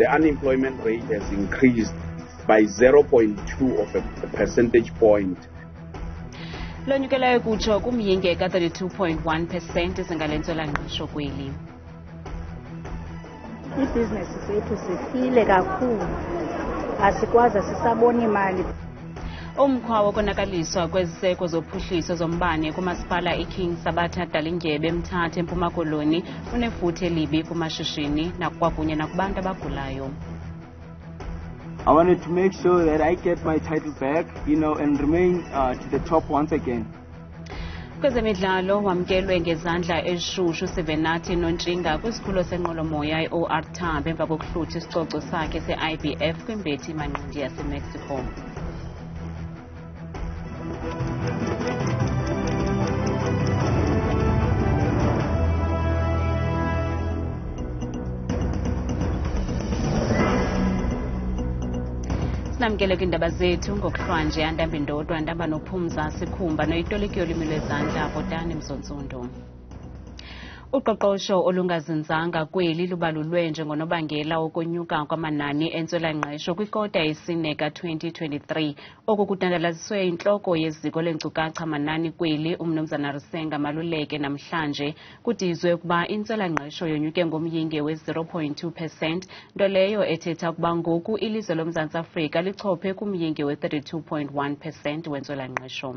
the unemployment rate has increased by 0.2 of a percentage point. Lonyukelayo kutsho kumyinge ka-32.1% izingalentswela-ngqesho kweli. Ibhizinesi zethu zifile kakhulu, asikwazi sisabona imali. Umkhwa wokonakaliswa kweziseko zophuhliso zombane kumasipala i-Sabatha Dalindyebe eMthatha eMpuma Koloni unefuthe elibi kumashishini nakwakunye nakubantu abagulayo. I wanted to make sure that I get my title back, and remain to the top once again. Kwezemidlalo wamkelwe ngezandla eshushu sivenathi uNontshinga kwisikhululo senqwelomoya i-OR Tambo emva kokuhlutha isicoco sakhe se-IBF kwimbethi manqindi yaseMexico. Sinamkele kwiindaba zethu ngokuhlwanje andamba indodwa andamba nophumza sikhumba noyitoliki yolwimi lwezandla Botani Mzontsundu. Uqoqosho olungazinzanga kweli lubalulwe njengonobangela wokonyuka kwamanani entswela-ngqesho kwikota yesine ka-2023. Oku kutandalaziswe intloko yeziko leenkcukacha manani kweli uMnumzana Risenga Maluleke namhlanje kudizwe ukuba intswela-ngqesho yonyuke ngomyinge we-0.2%, nto leyo ethetha ukuba ngoku ilizwe loMzantsi Afrika lichophe kumyinge we-32.1% wentswela-ngqesho.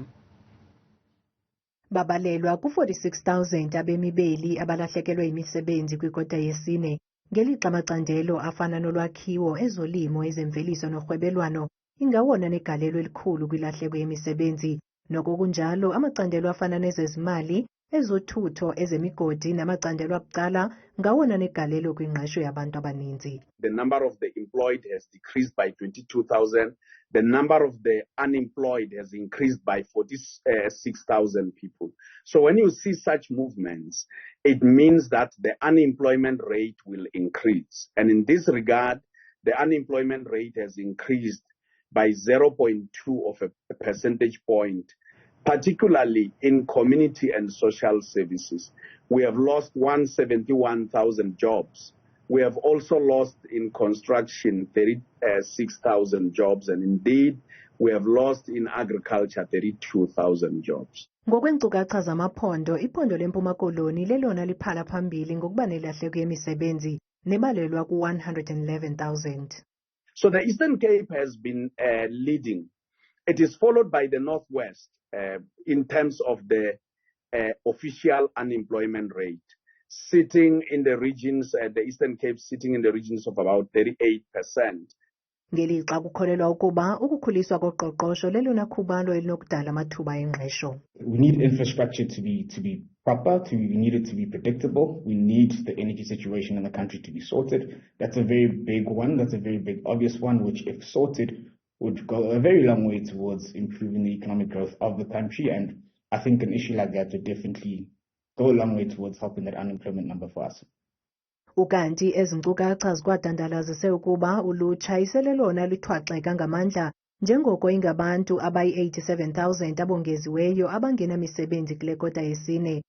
Babalelwa ku-46,000 abemibeli abalahlekelwe imisebenzi kwikota yesine, ngelixa amacandelo afana nolwakhiwo, ezolimo, ezemveliso norhwebelwano ingawona negalelo elikhulu kwilahleko yemisebenzi. Noko kunjalo amacandelo afana nezezimali, ezothutho, ezemigodi namacandelo abucala ngawona negalelo kwingqesho yabantu abaninzi. The number of the employed has decreased by 22,000. The number of the unemployed has increased by 46,000 people. So when you see such movements, it means that the unemployment rate will increase. And in this regard, the unemployment rate has increased by 0.2 of a percentage point, particularly in community and social services. We have lost 171,000 jobs. We have also lost in construction 36,000 jobs, and indeed we have lost in agriculture 32,000 jobs. Ngokweenkcukacha zamaphondo, iphondo leMpuma Koloni lelona liphala phambili ngokuba nelahleko yemisebenzi nebalelwa ku-111,000. So the Eastern Cape has been leading. It is followed by the Northwest in terms of the official unemployment rate, sitting in the regions, the Eastern Cape sitting in the regions of about 38%. Ngelixa kukholelwa ukuba ukukhuliswa koqoqosho lelona khubalo elinokudala amathuba engqesho. We need infrastructure to be proper, we need it to be predictable. We need the energy situation in the country to be sorted. That's a very big one. That's a very big obvious one, which if sorted would go a very long way towards improving the economic growth of the country. And I think an issue like that would definitely go a long way towards helping that unemployment number for us. Ukanti ezinkcukacha zikwadandalazise ukuba ulutsha iselelona lithwaxeka ngamandla njengoko ingabantu abayi-87,000 abongeziweyo abangenamisebenzi kule kota yesine.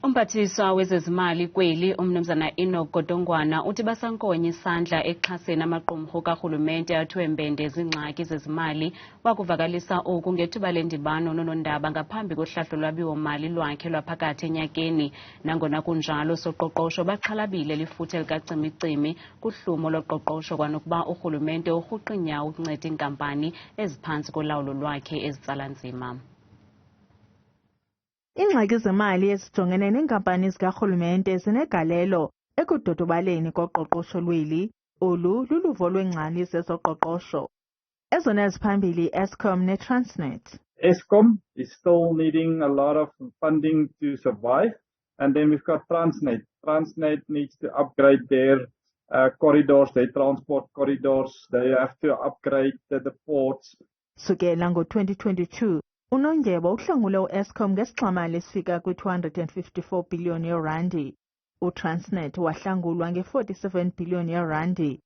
Umphathiswa wezezimali kweli uMnumzana ku-Godongwana uthi basankonye isandla exhaseni amaqumrhu karhulumente athwembende zingxaki zezimali. Wakuvakalisa oku ngethuba lendibano nonondaba ngaphambi kohlahlo lwabiwo-mali lwakhe lwaphakathi enyakeni. Nangona kunjalo soqoqosho baxhalabile lifuthe likacimicimi kuhlumo loqoqosho kwanokuba urhulumente urhuqa inyawo ukunceda iinkampani eziphantsi kolawulo lwakhe ezitsala nzima. Ingxaki zemali ezijongene neenkampani zikarhulumente zinegalelo ekudodobaleni koqoqosho lweli. Olu luluvo lwengcali zezoqoqosho. Ezona eziphambili Eskom neTransnet. Eskom is still needing a lot of funding to survive. And then we've got Transnet. Transnet needs to upgrade their corridors, their transport corridors. They have to upgrade the ports. Sukela ngo-2022, uNondyebo uhlangule u-Eskom ngesixamali esifika kwi-254 billion yeerandi. UTransnet wahlangulwa nge-47 billion yeerandi.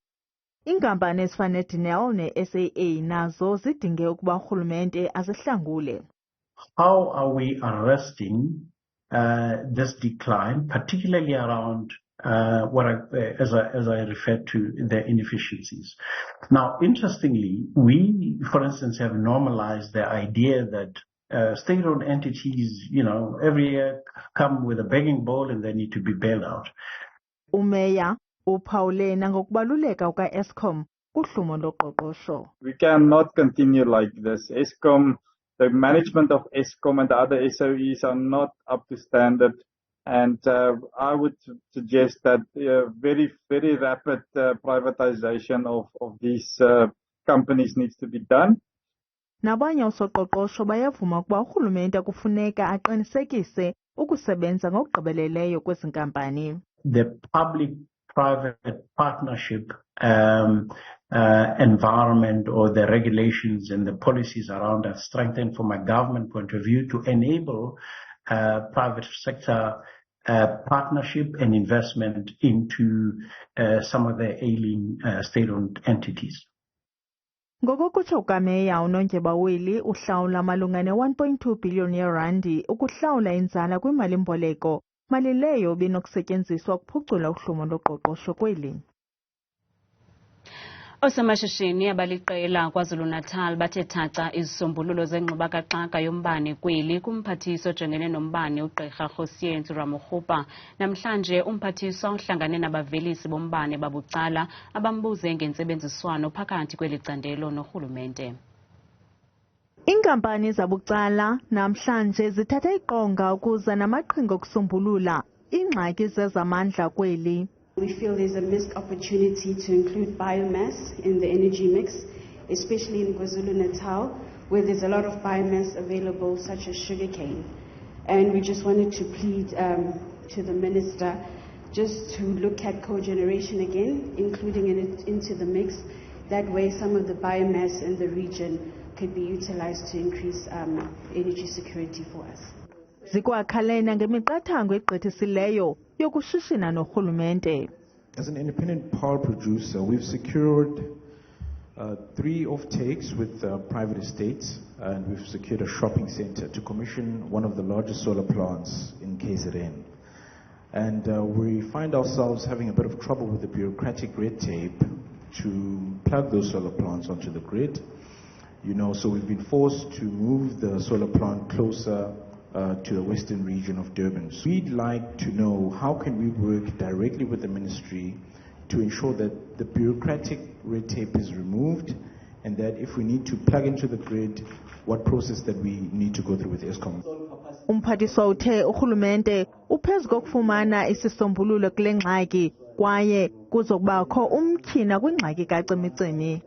Iinkampani ezifana neDenel ne-SAA nazo zidinge ukuba urhulumente azihlangule. How are we arresting this decline, particularly around as I referred to, the inefficiencies. Now, interestingly, we, for instance, have normalized the idea that state-owned entities, every year come with a begging bowl and they need to be bailed out. Umeya uphawule nangokubaluleka kuka-Eskom kuhlumo loqoqosho. We cannot continue like this. Eskom, the management of Eskom and the other SOEs are not up to standard. And I would suggest that very, very rapid privatization of these companies needs to be done. Nabanye osoqoqosho bayavuma ukuba urhulumente kufuneka aqinisekise ukusebenza ngokugqibeleleyo kwezi nkampani. The public-private partnership environment or the regulations and the policies around that strengthened from a government point of view to enable private sector partnership and investment into some of the ailing state-owned entities. Ngokokutsho kukameya uNondyebo Willie uhlawula malunga ne-1.2 billion yeerandi ukuhlawula inzala kwimali-mboleko, mali leyo binokusetyenziswa ukuphucula uhlumo loqoqosho kweli. Oosomashishini abaliqela KwaZulu-Natal bathe thaca izisombululo zengxubakaxaka yombane kweli kumphathiswa ojongene nombane uGqirha Rosientu Ramokgopa. Namhlanje umphathiswa uhlangane nabavelisi bombane babucala abambuze ngentsebenziswano phakathi kweli candelo norhulumente. Iinkampani zabucala namhlanje zithatha iqonga ukuza namaqhinga okusombulula ingxaki zezamandla kweli. We feel there's a missed opportunity to include biomass in the energy mix, especially in KwaZulu-Natal, where there's a lot of biomass available, such as sugarcane. And we just wanted to plead to the Minister just to look at cogeneration again, including it into the mix. That way some of the biomass in the region could be utilized to increase energy security for us. Zikwakhalena ngemiqathango egqithisileyo yokushishina norhulumente. As an independent power producer, we've secured 3 off-takes with private estates, and we've secured a shopping center to commission one of the largest solar plants in KZN. And we find ourselves having a bit of trouble with the bureaucratic red tape to plug those solar plants onto the grid. So we've been forced to move the solar plant closer to the western region of Durban. So we'd like to know how can we work directly with the ministry to ensure that the bureaucratic red tape is removed, and that if we need to plug into the grid, what process that we need to go through with Eskom. Umphathiswa uthe urhulumente uphezu kokufumana isisombululo kule ngxaki kwaye kuzokubakho umtyhina kwingxaki kacimicimi.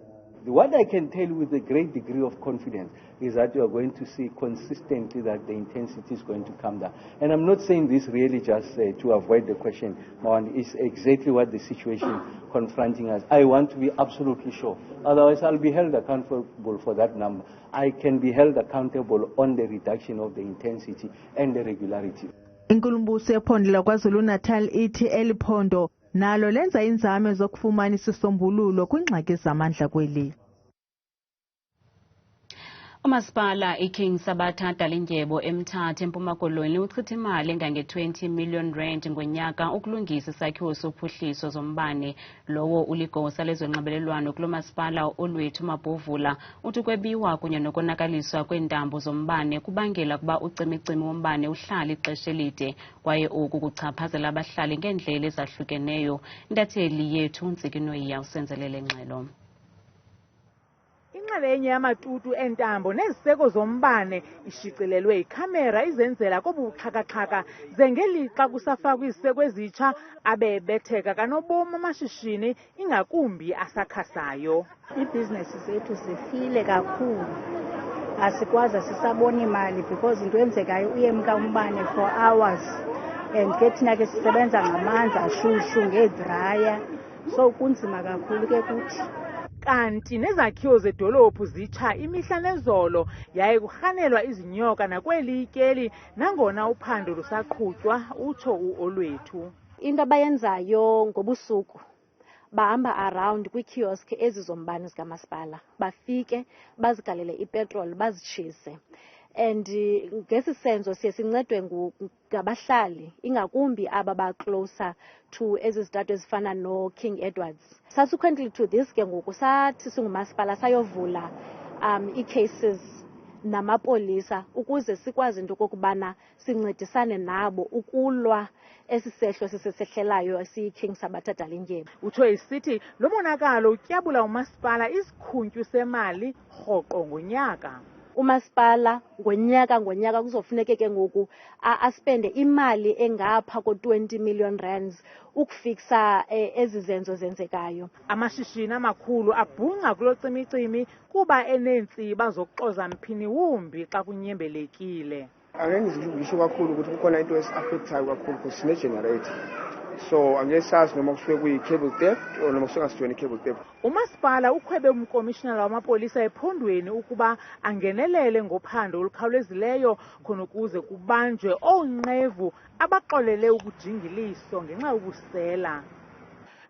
What I can tell you with a great degree of confidence is that you are going to see consistently that the intensity is going to come down. And I'm not saying this really just to avoid the question, Mawan, it's exactly what the situation confronting us. I want to be absolutely sure. Otherwise, I'll be held accountable for that number. I can be held accountable on the reduction of the intensity and the regularity. Inkulumbuso yephondo laKwaZulu-Natal ithi eliphondo nalo lenza inzame zokufumana isisombululo kwingxaki zamandla kweli. Umasipala iKing Sabatha Dalindyebo eMthatha eMpuma Koloni uchitha imali engange-20 million rand ngonyaka ukulungisa isakhiwo sophuhliso zombane. Lowo uligosa lezonxibelelwano kulo masipala uLwethu Mabhovula uthi kwebiwa kunye nokonakaliswa kweentambo zombane kubangela kuba ucimicimi wombane uhlala ixesha elide kwaye oku kuchaphazela abahlali ngeendlela ezahlukeneyo. Intatheli yethu uNtsikinoyiya usenzelele ngxelo. Inxalenye yamatutu entambo neziseko zombane ishicilelwe ikhamera izenzela kobuxhakaxhaka zengelixa kusafakwa iziseko ezitsha abebetheka kanobom amashishini ingakumbi asakhasayo. Ibhizinesi zethu zifile kakhulu, asikwazi sisabona imali because into yenzekayo uyemka umbane for hours and ke thina ke sisebenza ngamanzi ashushu ngedraya, so kunzima kakhulu ke kuthi. Kanti nezakhiwo zedolophu zitsha imihla nezolo yaye kurhanelwa izinyoka nakweli ityeli nangona uphando lusaqhutywa, utsho uOlwethu. Into abayenzayo ngobusuku bahamba around kwikiosk ezi zombane zikamasipala, bafike bazigalele ipetrol bazitshise. and ngesi senzo siye sincedwe ngabahlali ingakumbi aba ba-closer to ezi zitate ezifana no-King Edwards. Subsequently to this ke ngoku sathi singumasipala sayovula ii-cases namapolisa ukuze sikwazi into okokubana sincedisane nabo ukulwa esi sehlo sisesehlelayo esiyi-King Sabatha Dalindyebo. Utsho isithi lo monakalo utyabula umasipala isikhuntyhu semali rhoqo ngonyaka. Umasipala ngonyaka kuzofuneke ke ngoku aspende imali engapha ko-20 million rands ukufikisa ezi zenzo zenzekayo. Amashishini amakhulu abhunga kulo cimicimi kuba eneentsiba zokuxoza mphini wumbi xa kunyembelekile. Angeke ngisho kakhulu ukuthi kukhona into esi-affectayo kakhulu because sine-generator. So angeke sazi noma kusuke kuyi-cable theft or noma kusuke ngasijweni i-cable theft. Umasipala ukhwebe umkomishinala wamapolisa ephondweni ukuba angenelele ngophando olukhawulezileyo khona ukuze kubanjwe oonqevu abaxolele ukujingiliso ngenxa yobusela.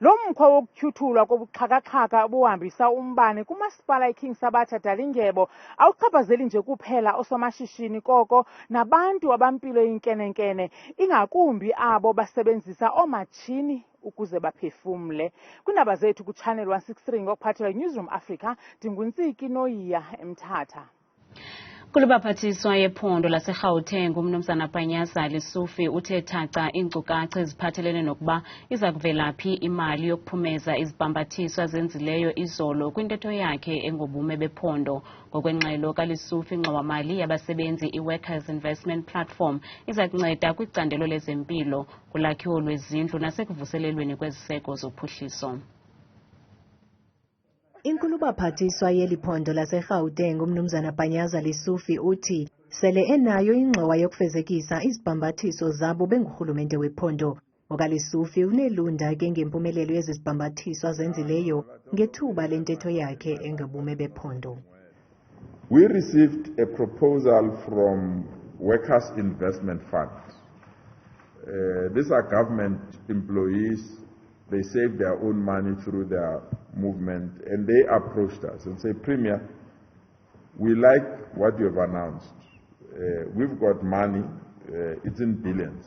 Lo mkhwa wokutyhuthulwa kobuxhakaxhaka obuhambisa umbane kumasipala iKing Sabatha Dalindyebo awuchaphazeli nje kuphela osomashishini koko nabantu abampilo yinkenenkene ingakumbi abo basebenzisa oomatshini ukuze baphefumle. Kwiindaba zethu kuChannel 163 ngokuphathela Newsroom Africa, ndinguntsiki Noyiya eMthatha. Kulubaphathiswa yephondo laseGauteng umnumzana Panyaza Lisufi uthe thaca iinkcukacha eziphathelene nokuba iza kuvelaphi imali yokuphumeza izibhambathiswa zenzileyo izolo kwintetho yakhe engobume bephondo. Ngokwengxelo kaLisufi, ingxowa-mali yabasebenzi i-Workers Investment Platform iza kunceda kwicandelo lezempilo, kulakhiwo lwezindlu nasekuvuselelweni kweziseko zophuhliso. Inkulubaphathiswa yeli phondo laseGauteng umnumzana Panyaza Lisufi uthi sele enayo ingxowa yokufezekisa izibhambathiso zabo bengurhulumente wephondo. OkaLisufi unelunda ke ngempumelelo yezibhambathiso azenzileyo ngethuba lentetho yakhe engobume bephondo. We received a proposal from Workers Investment Fund. These are government employees. They save their own money through their movement, and they approached us and said, Premier, we like what you have announced. We've got money, it's in billions.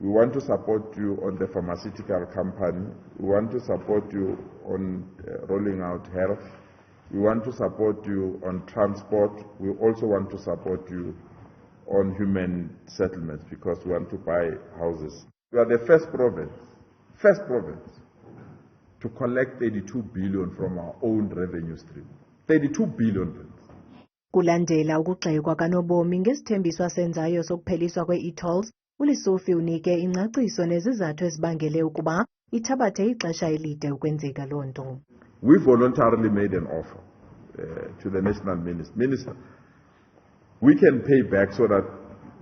We want to support you on the pharmaceutical company. We want to support you on rolling out health. We want to support you on transport. We also want to support you on human settlements because we want to buy houses. We are the first province to collect 32 billion from our own revenue stream. 32 billion. Kulandela ukugxekwa kanobomi ngesithembiso asenzayo sokupheliswa kwe-e-tolls, uLisufi unike ingcaciso nezizathu ezibangele ukuba ithabathe ixesha elide ukwenzeka loo nto. We voluntarily made an offer to the national minister. We can pay back so that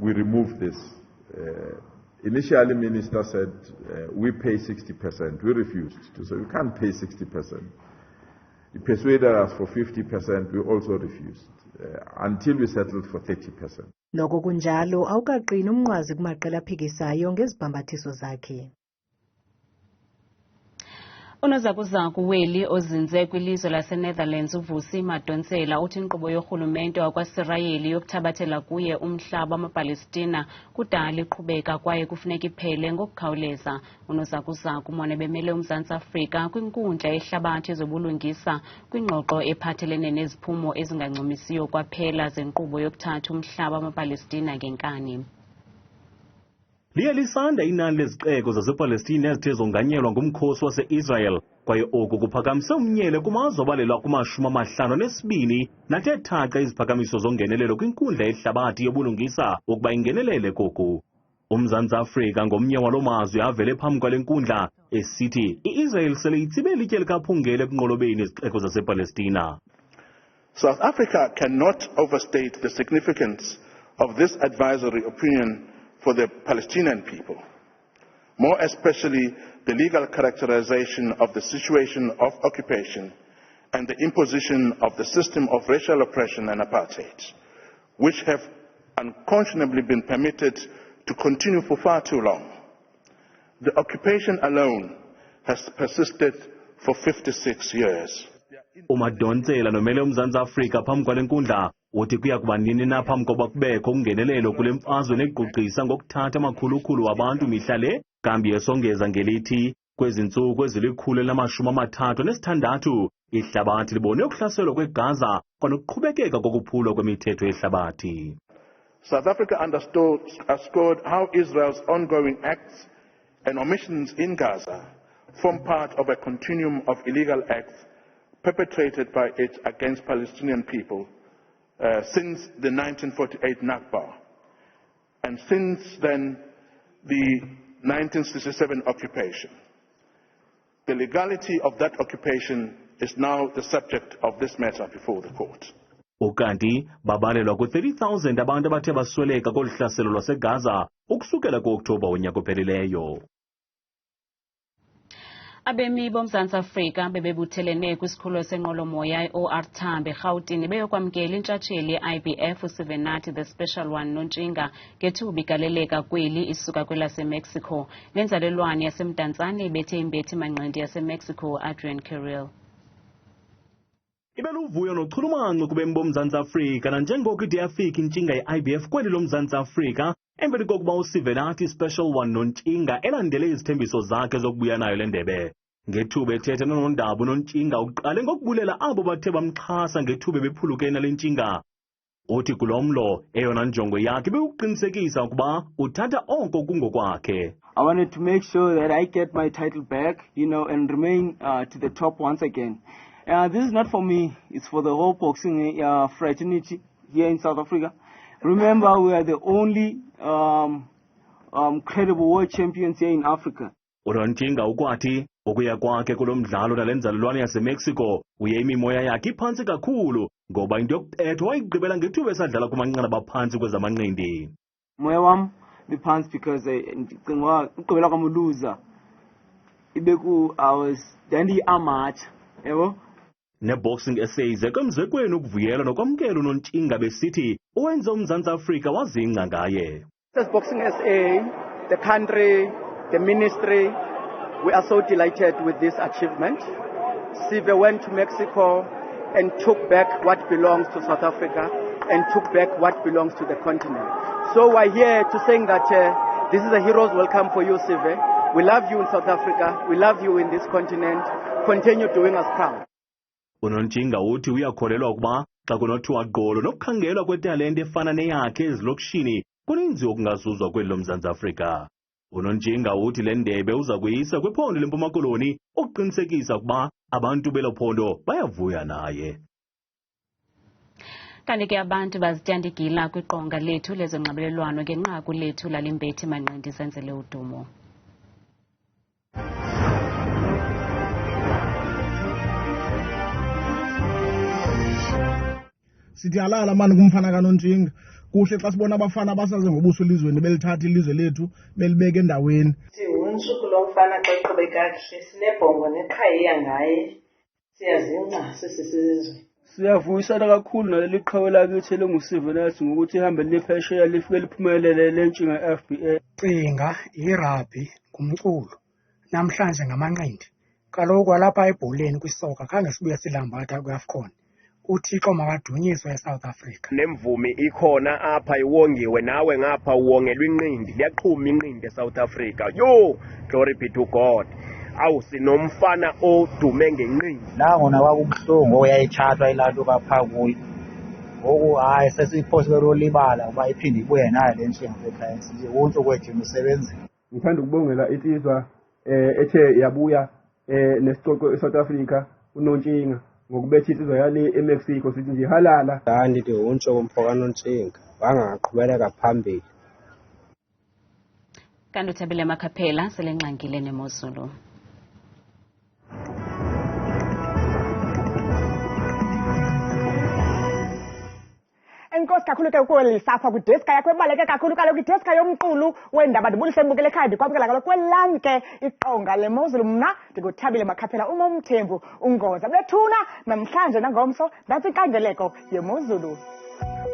we remove this. Initially, Minister said, we pay 60%. We refused to say, we can't pay 60%. He persuaded us for 50%. We also refused until we settled for 30%. Noko kunjalo awukaqini umnqwazi kumaqela aphikisayo ngezibhambathiso zakhe. Unozakuzaku weli ozinze kwilizwe laseNetherlands uVusi Madonsela uthi inkqubo yorhulumente wakwaSirayeli yokuthabathela kuye umhlaba wamaPalestina kudala iqhubeka kwaye kufuneka iphele ngokukhawuleza. Unozakuzaku umone bemele uMzantsi Afrika kwinkundla yehlabathi ezobulungisa kwingxoxo ephathelene neziphumo ezingancumisiyo kwaphela zenkqubo yokuthatha umhlaba wamaPalestina ngenkani. Liye lisanda inani lezixeko zasePalestina ezithe zonganyelwa ngumkhosi wase-Israel kwaye oku kuphakamise umnyele kumazwe abalelwa kuma-52 nathe thaca iziphakamiso zongenelelo kwinkundla yehlabathi yobulungisa ukuba ingenelele koku. UMzantsi Afrika ngomnye waloo mazwe avele phambi kwale nkundla esithi i-Israel sele itsibe ilitye likaphungele ekunqolobeni izixeko zasePalestina. South Africa cannot overstate the significance of this advisory opinion for the Palestinian people, more especially the legal characterization of the situation of occupation and the imposition of the system of racial oppression and apartheid, which have unconscionably been permitted to continue for far too long. The occupation alone has persisted for 56 years. umadonsela nomele uMzantsi Afrika phambi kwale nkundla uthi kuya kuba nini na phambi koba kubekho ungenelelo kule mfazwe neqoqisa ngokuthatha amakhulukhulu wabantu mihla le, kambi esongeza ngelithi kwezi ntsuku ezili-136 ihlabathi libone ukuhlaselwa kweGaza kwanokuqhubekeka kokuphulwa kwemithetho yehlabathi. South Africa underscored how Israel's ongoing acts and omissions in Gaza form part of a continuum of illegal acts perpetrated by it against Palestinian people since the 1948 Nakba, and since then the 1967 occupation. The legality of that occupation is now the subject of this matter before the court. Ukanti babalelwa ku-30,000 abantu abathe basweleka kolu hlaselo lwaseGaza ukusukela ku-Oktoba wonyaka ophelileyo. Abemi boMzantsi Afrika bebebuthelene kwisikhululo senqwelomoya i-OR Tambo eRhawutini beyokwamkela intshatsheli ye-IBF uSivenathi the Special One Nontshinga ngethuba igaleleka kweli isuka kwelaseMexico nenzalelwane yasemdantsane ibethe imbethi manqindi yaseMexico Adrian Carril. Ibeluvuyo nochulumanco kubemi boMzantsi Afrika nanjengoko ide yafika intshinga ye-IBF kweli loMzantsi Afrika emveni kokuba uSivenathi Special One Nontshinga elandele izithembiso zakhe zokubuya nayo le ndebe. Ngethuba ethetha nonondaba uNontshinga uqale ngokubulela abo bathe bamxhasa ngethuba bephulukene nale ntshinga. Uthi kulomlo eyona njongo yakhe bekuqinisekisa ukuba uthatha onke kungokwakhe. I wanted to make sure that I get my title back, and remain to the top once again. This is not for me, it's for the whole boxing fraternity here in South Africa. Remember, we are the only credible world champions here in Africa. uNontshinga ukwathi ukuya kwakhe kulo mdlalo nale nzalelwane yaseMexico uye imimoya yakhe iphantsi kakhulu ngoba into yokuphetha wayigqibela ngethuba esadlala kumanqanaba aphantsi kwezamanqindi. Moya wam liphantsi because ndicinga ugqibela kwam uluza ibeku I was ndandiyi-amateur, yabo. Ne-boxing essays ekwemzekweni ukuvuyela nokwamkela uNontshinga besithi uwenze uMzantsi Afrika wazingca ngaye. As Boxing SA, the country, the ministry, we are so delighted with this achievement. Sive went to Mexico and took back what belongs to South Africa and took back what belongs to the continent. So we're here to say that this is a hero's welcome for you, Sive. We love you in South Africa. We love you in this continent. Continue doing us proud. uNontshinga uthi uyakholelwa ukuba xa kunothiwa gqolo nokukhangelwa kwetalente efana neyakhe ezilokishini kuninzi okungazuzwa kweli loMzantsi Afrika. uNontshinga uthi le ndebe uza kuyisa kwiphondo leMpuma Koloni ukuqinisekisa ukuba abantu belo phondo bayavuya naye. Kanti ke abantu bazityandigila kwiqonga lethu lezonxibelelwano ngenqaku lethu lalimbethi manqindi zenzele udumo. Sithi alala mani kumfana kaNontshinga kuhle xa sibona abafana basaze ngobuso elizweni belithatha ilizwe lethu belibeka endaweni. Unsuku lomfana xa iqhube kakuhle sinebhongo neqhayiya ngaye siyazingca sisizwe. Siyavuyisana kakhulu naleli qhawe lakithi elinguSivenathi ngokuthi ihambe liphesheya lifike liphumelele lentshinga FBA. Cinga irugby kumculo namhlanje ngamanqindi. Kaloku alapha ebholeni kwisoka khange sibuye silambatha kwiAFCON. Uthixo makadunyiswe eSouth Africa. Nemvumi ikhona apha iwongiwe nawe ngapha uwongelwa inqindi liyaqhuma inqindi eSouth Africa. Yo, glory be to God. Awu sinomfana odume ngenqindi. La ngona kwakubuhlungu oyayithathwa ilanto kapha kuyi. Ngoku hayi sesiphoswe olibala uba iphinde ibuye nayo le ntshinga ekhaya size wonke kwethu umsebenzi. Ngithanda ukubongela insizwa ethe yabuya nesicoko eSouth Africa uNontshinga. Ngokubetha insizwa yale eMexico sithi nje halala. Ndithi untsho kumpho kaNontshinga wangaqhubeleka phambili. Kanti uThabile Makhaphela selengxangile neMozulu. Enkosi kakhulu ke ukulisapha kwideska yakho ebaleke kakhulu kaloku ideska yomqulu wendaba ndibulise mbukele ekhaya ndikwamkela kaloku kwelam ke iqonga leMozulu mna ndikuThabile Makhaphela umomthembu ungoza bethuna namhlanje nangomso nantsi inkangeleko yeMozulu.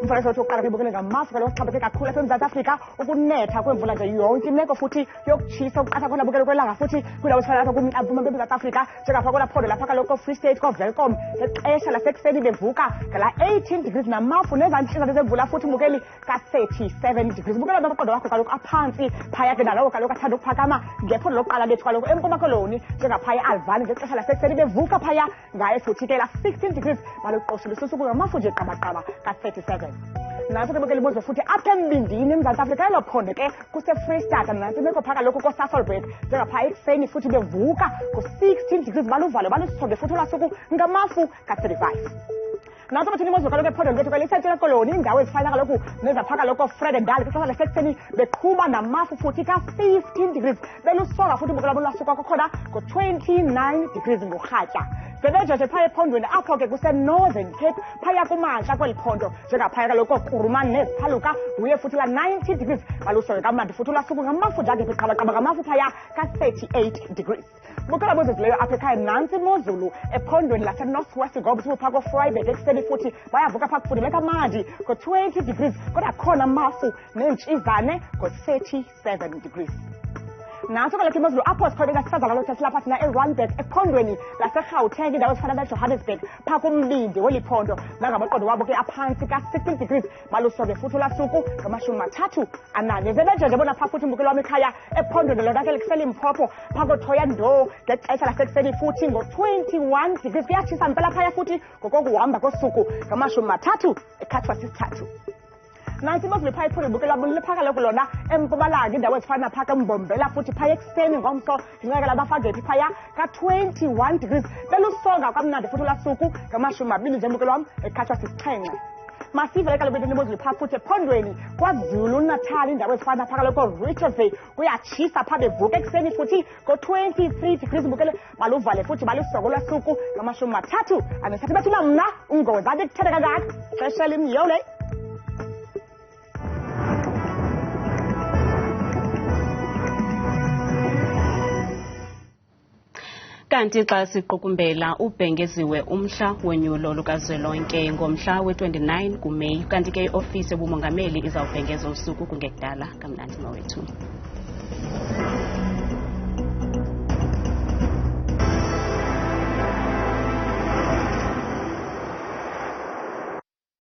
Umfanekiso wethu wokuqala kuyibukele ngamafu kaloku sixhapheke kakhulu apha eMzantsi Afrika ukunetha kwemvula nje yonke imeko futhi yokutshisa ukuqatha khona bukele kwelanga futhi kwindawo ezifana lapha kumntla-mpuma beMzantsi Afrika njengapha kwelaa phondo lapha kaloku Free State koVelcom ngexesha lasekuseni bevuka ngala 18 degrees namafu nezantliza zemvula futhi mbukeli ka-37 degrees bukela amaqondo wakho kaloku aphantsi phaya ke nalawo kaloku athanda ukuphakama ngephondo lokuqala lethu kaloku empuma koloni njengaphaya eAlvani ngexesha lasekuseni bevuka phaya ngaye futhi ke la 16 degrees baluqoshile susuku ngamafu nje qabaqaba ka-37 nanso ke bukele imozulu futhi apha embindini eMzantsi Afrika elo phondo ke kuse-Freystata nanso imeko phaka lokhu ko-Sasolburg njengaphaya ekuseni futhi bevuka ngo-16 degrees baluvalo balusithombe futhi olwasuku ngamafu ka-35 nanso bathini imozulu kaloku ephondo lethu kwelisentshe lekoloni indawo ezifana kaloku nezaphaka loko Fredendal kwixesha lasekuseni beqhuba namafu futhi ka-15 degrees belusonga futhi bukela bolwasuku kwakhona ngo-29 degrees ngorhatya sebejeje phaya ephondweni apho ke kuse-Northern Cape phaya kumantla kweli phondo njengaphaya kaloku Kurumani neziphaluka uye futhi la 90 degrees balusonge kamnandi futhi ulwasuku ngamafu njake beqabaqaba ngamafu phaya ka-38 degrees bukela bozezileyo apha ekhaya nantsi imozulu ephondweni lase-Northwest Gobs upha ko-Vryburg ekuseni futhi bayavuka phaa kufudumeka kamandi ngo-20 degrees kodwa khona mafu neentshizane ngo-37 degrees nanso kaloku imozulu apho sikhwebeka sisazana lo silapha thina eRandburg ephondweni laseGauteng indawo ezifana neJohannesburg phaa kumbindi weli phondo nangamaqondo wabo ke aphantsi ka-16 degrees balusonge futhi ulwasuku ngo-31 zebejeje bona phaa futhi mbukelo wam ekhaya ephondweni lona ke liselimpopo phaa koThoyandoo ngexesha lasekuseni futhi ngo-21 degrees kuyatshisa mpela phaya futhi ngokokuhamba kosuku ngo-33 ekhathwa sisithathu nansi imozulu phaya iphinde bukela liphaka lokhu lona empumalanga indawo ezifana naphaka embombela futhi phaya ekuseni ngomso ngenxa labafangephi phaya ka-21 degrees belusonga kamnandi futhi ulwasuku ngo-20 nje mbukelo wam ekhathwa sisixhenxe masivele kaloku into imozulu phaa futhi ephondweni kwaZulu Natal indawo ezifana phaka loko Richards Bay kuyatshisa phaa bevuka ekuseni futhi ngo-23 degrees bukele baluvale futhi balusonga ulwasuku ngo-33 bethula mna ungoza bekuthethe kangaka xesha limyole kanti xa siqukumbela ubhengeziwe umhla wonyulo lukazwelonke ngomhla we-29 kuMeyi kanti ke iofisi yobumongameli izawubhengeza usuku kungekudala kamnandi mawethu.